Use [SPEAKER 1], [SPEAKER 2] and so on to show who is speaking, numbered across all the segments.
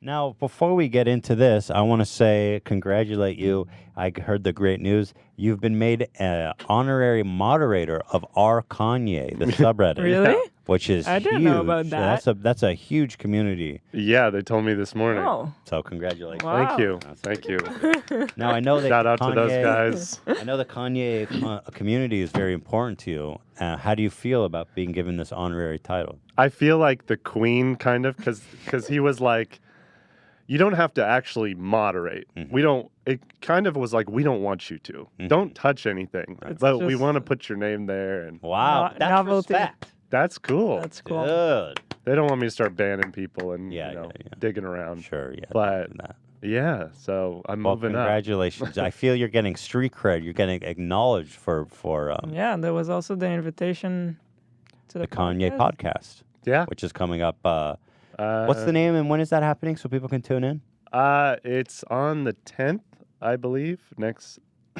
[SPEAKER 1] Now, before we get into this, I want to congratulate you. I heard the great news. You've been made an honorary moderator of our Kanye, the subreddit.
[SPEAKER 2] Really?
[SPEAKER 1] Which is
[SPEAKER 2] I
[SPEAKER 1] huge.
[SPEAKER 2] didn't know about that.
[SPEAKER 1] That's a huge community.
[SPEAKER 3] Yeah, they told me this morning.
[SPEAKER 2] Oh.
[SPEAKER 1] So congratulations.
[SPEAKER 2] Wow.
[SPEAKER 3] Thank you. Thank you.
[SPEAKER 1] Now I know that
[SPEAKER 3] Shout out
[SPEAKER 1] Kanye,
[SPEAKER 3] to those guys.
[SPEAKER 1] I know the Kanye community is very important to you. How do you feel about being given this honorary title?
[SPEAKER 3] I feel like the queen, kind of, because he was like, you don't have to actually moderate.
[SPEAKER 1] Mm-hmm.
[SPEAKER 3] It kind of was like, we don't want you to.
[SPEAKER 1] Mm-hmm.
[SPEAKER 3] Don't touch anything.
[SPEAKER 2] It's
[SPEAKER 3] But we
[SPEAKER 2] just-
[SPEAKER 3] want to put your name there. And
[SPEAKER 1] Wow, that's
[SPEAKER 2] novelty.
[SPEAKER 1] respect.
[SPEAKER 3] that's cool.
[SPEAKER 2] That's cool.
[SPEAKER 1] Good.
[SPEAKER 3] They don't want me to start banning people and
[SPEAKER 1] Yeah.
[SPEAKER 3] digging around.
[SPEAKER 1] Sure, yeah.
[SPEAKER 3] But
[SPEAKER 1] do that.
[SPEAKER 3] yeah, so I'm
[SPEAKER 1] Well,
[SPEAKER 3] moving up.
[SPEAKER 1] congratulations. I feel you're getting street cred. You're getting acknowledged for
[SPEAKER 2] Yeah, there was also the invitation to
[SPEAKER 1] the Kanye podcast,
[SPEAKER 3] Yeah.
[SPEAKER 1] which is coming up. What's the name and when is that happening so people can tune in?
[SPEAKER 3] It's on the 10th, I believe.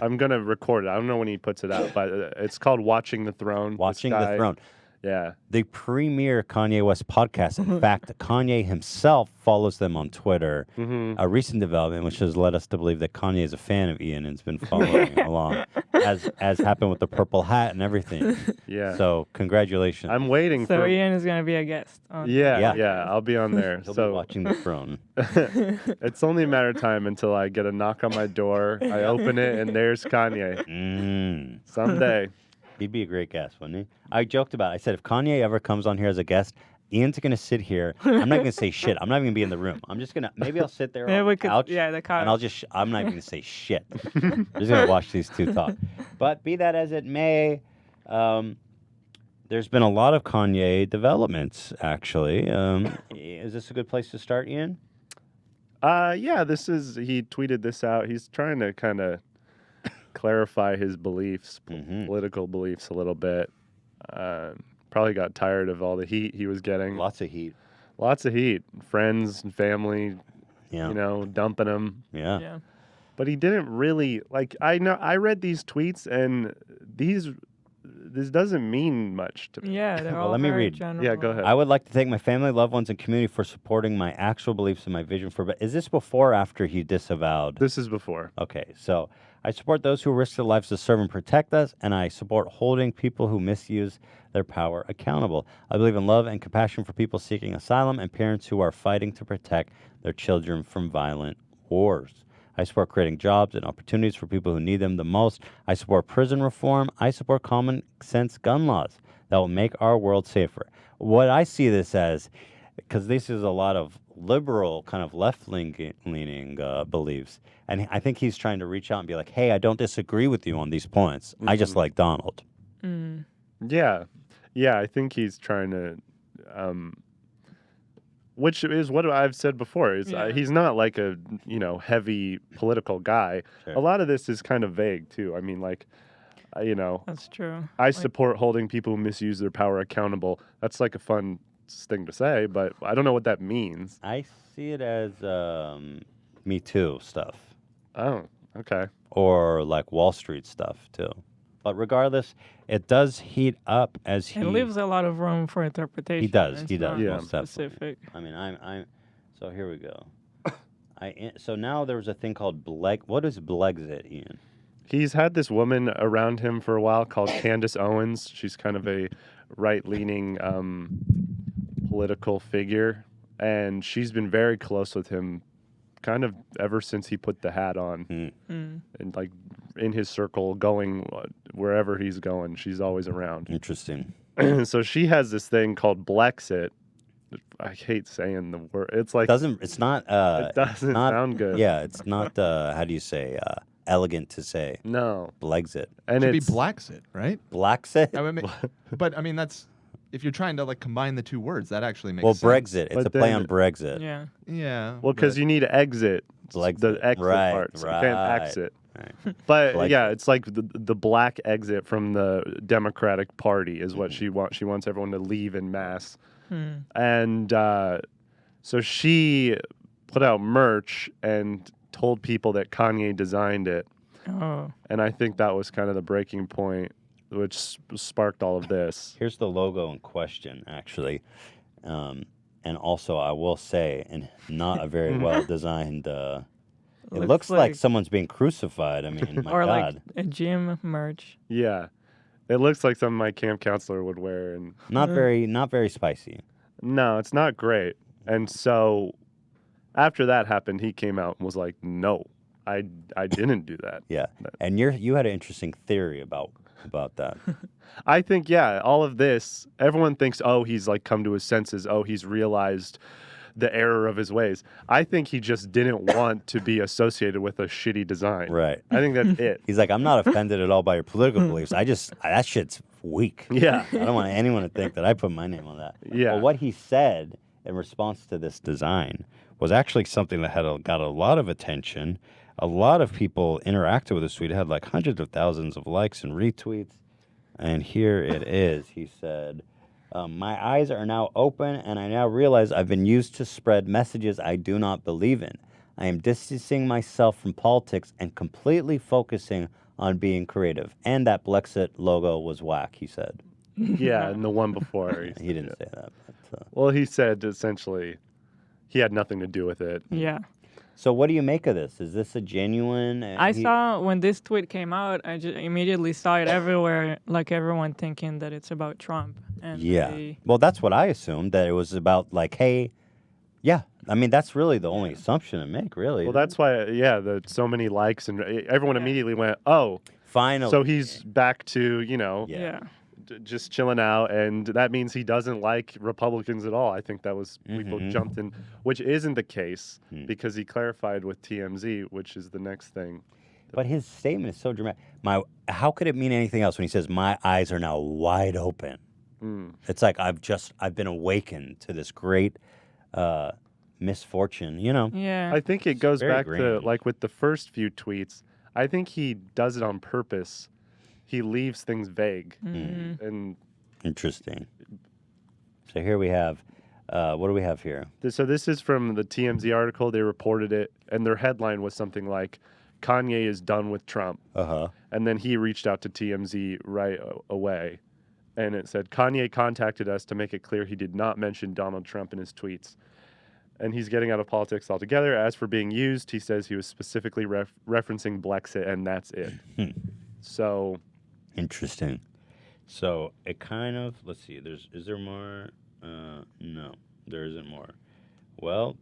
[SPEAKER 3] I'm going to record it. I don't know when he puts it out, but it's called Watching the Throne.
[SPEAKER 1] Watching the Throne.
[SPEAKER 3] Yeah.
[SPEAKER 1] The premier Kanye West podcast. In fact, Kanye himself follows them on Twitter.
[SPEAKER 3] Mm-hmm.
[SPEAKER 1] A recent development which has led us to believe that Kanye is a fan of Ian and has been following along, as happened with the purple hat and everything.
[SPEAKER 3] Yeah.
[SPEAKER 1] So congratulations.
[SPEAKER 3] I'm waiting
[SPEAKER 2] So
[SPEAKER 3] for...
[SPEAKER 2] Ian is going to be a guest. On
[SPEAKER 3] Yeah, I'll be on there.
[SPEAKER 1] He'll be
[SPEAKER 3] So
[SPEAKER 1] watching the throne.
[SPEAKER 3] it's only a matter of time until I get a knock on my door. I open it, and there's Kanye. Someday.
[SPEAKER 1] He'd be a great guest, wouldn't he? I joked about it. I said, if Kanye ever comes on here as a guest, Ian's going to sit here. I'm not going to say shit. I'm not even going to be in the room. I'm just going to, maybe I'll sit there on the couch.
[SPEAKER 2] Yeah, the couch.
[SPEAKER 1] And I'm not even going to say shit. I'm just going to watch these two talk. But be that as it may, there's been a lot of Kanye developments, actually. Is this a good place to start, Ian?
[SPEAKER 3] Yeah, he tweeted this out. He's trying to kind of clarify his beliefs, political beliefs a little bit. Probably got tired of all the heat he was getting.
[SPEAKER 1] Lots of heat.
[SPEAKER 3] Lots of heat. Friends and family, dumping him.
[SPEAKER 1] Yeah.
[SPEAKER 3] But he didn't really, I read these tweets, and this doesn't mean much to me.
[SPEAKER 2] Yeah, they're all
[SPEAKER 1] let me
[SPEAKER 2] very
[SPEAKER 1] read.
[SPEAKER 2] general.
[SPEAKER 3] Yeah, go ahead.
[SPEAKER 1] I would like to thank my family, loved ones, and community for supporting my actual beliefs and my vision for... But is this before or after he disavowed?
[SPEAKER 3] This is before.
[SPEAKER 1] Okay, so I support those who risk their lives to serve and protect us, and I support holding people who misuse their power accountable. I believe in love and compassion for people seeking asylum and parents who are fighting to protect their children from violent wars. I support creating jobs and opportunities for people who need them the most. I support prison reform. I support common sense gun laws that will make our world safer. What I see this as, because this is a lot of liberal, kind of left-leaning beliefs, and I think he's trying to reach out and be like, hey, I don't disagree with you on these points. I just like Donald.
[SPEAKER 3] Yeah. Yeah, I think he's trying to... which is what I've said before. He's not like a heavy political guy.
[SPEAKER 1] Sure.
[SPEAKER 3] A lot of this is kind of vague too. I mean,
[SPEAKER 2] That's true.
[SPEAKER 3] I support holding people who misuse their power accountable. That's like a fun thing to say, but I don't know what that means.
[SPEAKER 1] I see it as Me Too stuff.
[SPEAKER 3] Oh, okay.
[SPEAKER 1] Or like Wall Street stuff too. But regardless, it does heat up as he...
[SPEAKER 2] It leaves a lot of room for interpretation.
[SPEAKER 1] He does.
[SPEAKER 2] It's
[SPEAKER 1] He does.
[SPEAKER 2] not
[SPEAKER 3] Yeah.
[SPEAKER 1] Most definitely.
[SPEAKER 2] specific.
[SPEAKER 1] I mean, I'm. So here we go. So now there was a thing called What is Blexit, Ian?
[SPEAKER 3] He's had this woman around him for a while called Candace Owens. She's kind of a right-leaning political figure, and she's been very close with him kind of ever since he put the hat on. And like in his circle, going wherever he's going, she's always around.
[SPEAKER 1] Interesting.
[SPEAKER 3] So she has this thing called Blexit. I hate saying the word. It's like
[SPEAKER 1] It's not.
[SPEAKER 3] it doesn't
[SPEAKER 1] not,
[SPEAKER 3] sound good.
[SPEAKER 1] Yeah, it's not. How do you say? Elegant to say.
[SPEAKER 3] No.
[SPEAKER 1] Blexit.
[SPEAKER 3] And
[SPEAKER 4] Should be
[SPEAKER 3] it's
[SPEAKER 4] Blacksit, right?
[SPEAKER 1] Blacksit.
[SPEAKER 4] I mean, but I mean that's if you're trying to like combine the two words, that actually makes
[SPEAKER 1] Well,
[SPEAKER 4] sense.
[SPEAKER 1] Brexit. It's
[SPEAKER 3] But
[SPEAKER 1] a play
[SPEAKER 3] then-
[SPEAKER 1] on Brexit.
[SPEAKER 2] Yeah.
[SPEAKER 4] Yeah.
[SPEAKER 3] well, because you need to exit
[SPEAKER 1] Like
[SPEAKER 3] the exit
[SPEAKER 1] right,
[SPEAKER 3] part. So
[SPEAKER 1] right,
[SPEAKER 3] you can't exit.
[SPEAKER 1] right.
[SPEAKER 3] But
[SPEAKER 1] Like-
[SPEAKER 3] yeah, it's like the black exit from the Democratic Party is what she wants. She wants everyone to leave en masse. And so she put out merch and told people that Kanye designed it.
[SPEAKER 2] Oh.
[SPEAKER 3] And I think that was kind of the breaking point, which sparked all of this.
[SPEAKER 1] Here's the logo in question, actually. and also I will say, and not a very well designed. It looks
[SPEAKER 2] Looks
[SPEAKER 1] like someone's being crucified. I mean, my
[SPEAKER 2] or
[SPEAKER 1] God,
[SPEAKER 2] like a gym merch.
[SPEAKER 3] Yeah. It looks like something my camp counselor would wear, and
[SPEAKER 1] not very spicy.
[SPEAKER 3] no, it's not great. And so after that happened, he came out and was like, "No, I didn't do that."
[SPEAKER 1] Yeah, and you had an interesting theory about that.
[SPEAKER 3] I think, yeah, all of this, everyone thinks, oh, he's like come to his senses. Oh, he's realized the error of his ways. I think he just didn't want to be associated with a shitty design.
[SPEAKER 1] Right.
[SPEAKER 3] I think that's it.
[SPEAKER 1] He's like, I'm not offended at all by your political beliefs. That shit's weak.
[SPEAKER 3] Yeah.
[SPEAKER 1] I don't want anyone to think that I put my name on that.
[SPEAKER 3] Yeah.
[SPEAKER 1] Well, what he said in response to this design was actually something that got a lot of attention. A lot of people interacted with this tweet. It had like hundreds of thousands of likes and retweets. And here it is. He said, my eyes are now open, and I now realize I've been used to spread messages I do not believe in. I am distancing myself from politics and completely focusing on being creative. And that Blexit logo was whack, he said.
[SPEAKER 3] Yeah, and the one before.
[SPEAKER 1] He didn't say that. But,
[SPEAKER 3] Well, he said essentially he had nothing to do with it.
[SPEAKER 2] Yeah.
[SPEAKER 1] so what do you make of this? Is this a genuine...
[SPEAKER 2] I saw when this tweet came out, I just immediately saw it everywhere, like everyone thinking that it's about Trump. And
[SPEAKER 1] Yeah. Well, that's what I assumed, that it was about like, hey, yeah. I mean, that's really the only assumption to make, really.
[SPEAKER 3] Well, that's why, so many likes, and everyone immediately went, oh,
[SPEAKER 1] finally.
[SPEAKER 3] so he's back to,
[SPEAKER 2] Yeah.
[SPEAKER 3] just chilling out, and that means he doesn't like Republicans at all. I think that was people jumped in, which isn't the case because he clarified with TMZ, which is the next thing.
[SPEAKER 1] But his statement is so dramatic. How could it mean anything else when he says, my eyes are now wide open? It's like I've been awakened to this great misfortune,
[SPEAKER 2] Yeah.
[SPEAKER 3] I think it goes
[SPEAKER 1] very
[SPEAKER 3] back to,
[SPEAKER 1] grand.
[SPEAKER 3] like, with the first few tweets, I think he does it on purpose. He leaves things vague. And
[SPEAKER 1] Interesting. So here we have, what do we have here?
[SPEAKER 3] so this is from the TMZ article. They reported it, and their headline was something like, Kanye is done with Trump.
[SPEAKER 1] Uh-huh.
[SPEAKER 3] And then he reached out to TMZ right away. And it said, Kanye contacted us to make it clear he did not mention Donald Trump in his tweets. And he's getting out of politics altogether. As for being used, he says he was specifically referencing Blexit, and that's it. So...
[SPEAKER 1] Interesting. So it kind of, let's see, is there more? No, there isn't more. Well,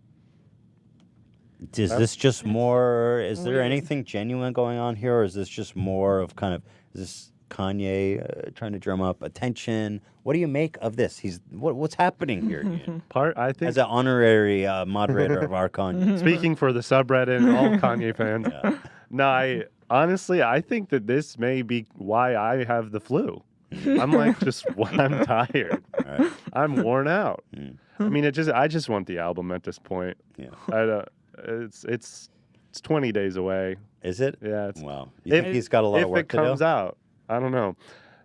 [SPEAKER 1] is this just more, is there anything genuine going on here, or is this just more of kind of, is this Kanye trying to drum up attention? What do you make of this? What's happening here, Ian?
[SPEAKER 3] I think...
[SPEAKER 1] As an honorary moderator of our Kanye.
[SPEAKER 3] Speaking for the subreddit and all Kanye fans.
[SPEAKER 1] Yeah.
[SPEAKER 3] No, honestly, I think that this may be why I have the flu. I'm like, I'm tired.
[SPEAKER 1] Right.
[SPEAKER 3] I'm worn out. I mean, I just want the album at this point.
[SPEAKER 1] Yeah.
[SPEAKER 3] It's 20 days away.
[SPEAKER 1] Is it?
[SPEAKER 3] Yeah.
[SPEAKER 1] Wow. You think he's got a lot of work
[SPEAKER 3] If it comes
[SPEAKER 1] to do?
[SPEAKER 3] out, I don't know.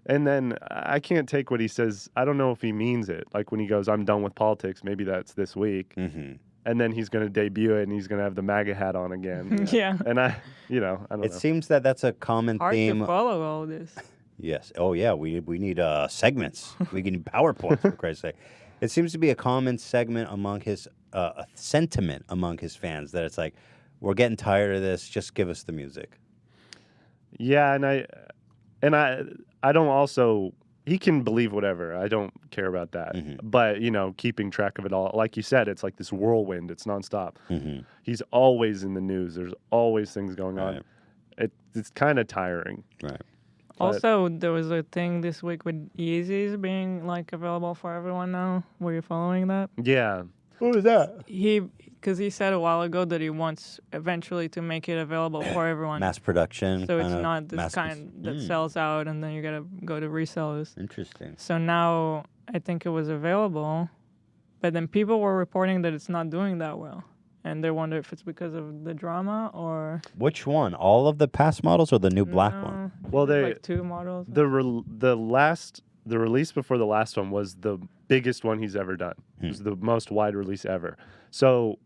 [SPEAKER 3] And then I can't take what he says. I don't know if he means it. Like when he goes, I'm done with politics, maybe that's this week.
[SPEAKER 1] Mm-hmm.
[SPEAKER 3] And then he's going to debut it and he's going to have the MAGA hat on again.
[SPEAKER 2] Yeah.
[SPEAKER 3] And I don't know.
[SPEAKER 1] It seems that that's a common
[SPEAKER 2] Hard
[SPEAKER 1] theme.
[SPEAKER 2] to follow all this.
[SPEAKER 1] Yes. Oh, yeah. We need segments. We need PowerPoints, for Christ's sake. It seems to be a common segment among his a sentiment among his fans that it's like, we're getting tired of this. Just give us the music.
[SPEAKER 3] Yeah, and I don't also. He can believe whatever. I don't care about that.
[SPEAKER 1] Mm-hmm.
[SPEAKER 3] But keeping track of it all, like you said, it's like this whirlwind. It's nonstop.
[SPEAKER 1] Mm-hmm.
[SPEAKER 3] He's always in the news. There's always things going on. It's kind of tiring.
[SPEAKER 1] Right.
[SPEAKER 2] Also, there was a thing this week with Yeezys being like available for everyone now. Were you following that?
[SPEAKER 3] Yeah.
[SPEAKER 1] What was that?
[SPEAKER 2] Because he said a while ago that he wants eventually to make it available for everyone.
[SPEAKER 1] Mass production.
[SPEAKER 2] So it's
[SPEAKER 1] kind of
[SPEAKER 2] not this kind that sells out and then you gotta go to resellers.
[SPEAKER 1] Interesting.
[SPEAKER 2] So now I think it was available, but then people were reporting that it's not doing that well. And they wonder if it's because of the drama or...
[SPEAKER 1] Which one? All of the past models or the new black one?
[SPEAKER 3] Well,
[SPEAKER 2] there's like 2 models.
[SPEAKER 3] The release before the last one was the biggest one he's ever done. It was the most wide release ever. So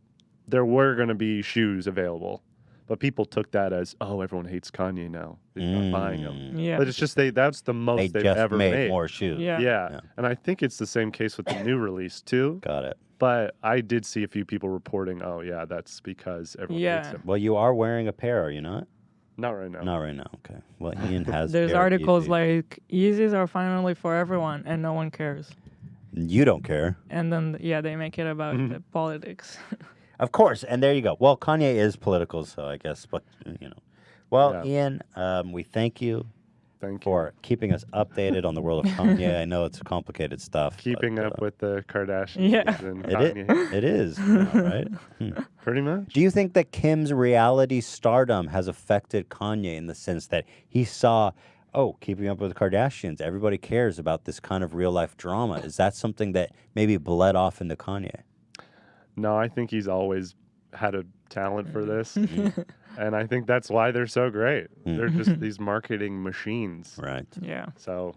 [SPEAKER 3] there were going to be shoes available, But people took that as, oh, everyone hates Kanye now. They're not buying them.
[SPEAKER 2] Yeah.
[SPEAKER 3] But it's just that's the most
[SPEAKER 1] They
[SPEAKER 3] they've
[SPEAKER 1] just
[SPEAKER 3] ever
[SPEAKER 1] made
[SPEAKER 3] made.
[SPEAKER 1] more shoes.
[SPEAKER 2] Yeah.
[SPEAKER 3] Yeah. And I think it's the same case with the new release too.
[SPEAKER 1] Got it.
[SPEAKER 3] But I did see a few people reporting, oh yeah, that's because everyone hates
[SPEAKER 2] Yeah.
[SPEAKER 3] them.
[SPEAKER 1] Well, you are wearing a pair, are you not?
[SPEAKER 3] Not right now.
[SPEAKER 1] Not right now. Okay. Well, Ian has.
[SPEAKER 2] There's
[SPEAKER 1] pair of
[SPEAKER 2] articles
[SPEAKER 1] Yeezys.
[SPEAKER 2] like Yeezys are finally for everyone and no one cares.
[SPEAKER 1] You don't care.
[SPEAKER 2] And then they make it about the politics.
[SPEAKER 1] Of course, and there you go. Well, Kanye is political, so I guess, but Well, Ian, we thank you
[SPEAKER 3] Thank you.
[SPEAKER 1] for keeping us updated on the world of Kanye. I know it's complicated stuff.
[SPEAKER 3] Keeping
[SPEAKER 1] but,
[SPEAKER 3] up with the Kardashians
[SPEAKER 2] Yeah.
[SPEAKER 3] and
[SPEAKER 1] it
[SPEAKER 3] Kanye.
[SPEAKER 1] it is, right?
[SPEAKER 3] Pretty much.
[SPEAKER 1] Do you think that Kim's reality stardom has affected Kanye in the sense that he saw, keeping up with the Kardashians, everybody cares about this kind of real life drama? Is that something that maybe bled off into Kanye?
[SPEAKER 3] No, I think he's always had a talent for this. And I think that's why they're so great. They're just these marketing machines.
[SPEAKER 1] Right.
[SPEAKER 2] Yeah.
[SPEAKER 3] So,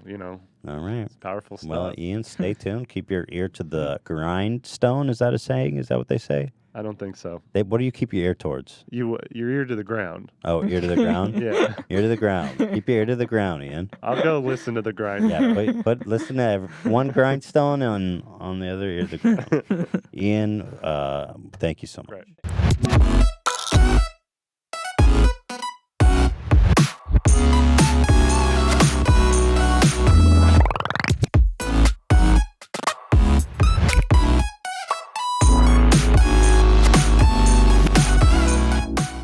[SPEAKER 1] All right.
[SPEAKER 3] it's powerful stuff.
[SPEAKER 1] Well, Ian, stay tuned. Keep your ear to the grindstone. Is that a saying? Is that what they say?
[SPEAKER 3] I don't think so.
[SPEAKER 1] What do you keep your ear towards?
[SPEAKER 3] Your ear to the ground.
[SPEAKER 1] Oh, ear to the ground?
[SPEAKER 3] Yeah.
[SPEAKER 1] Ear to the ground. Keep your ear to the ground, Ian.
[SPEAKER 3] I'll go listen to the grind.
[SPEAKER 1] Yeah, but listen to one grindstone on the other ear to the ground. Ian, thank you so much.
[SPEAKER 3] Right.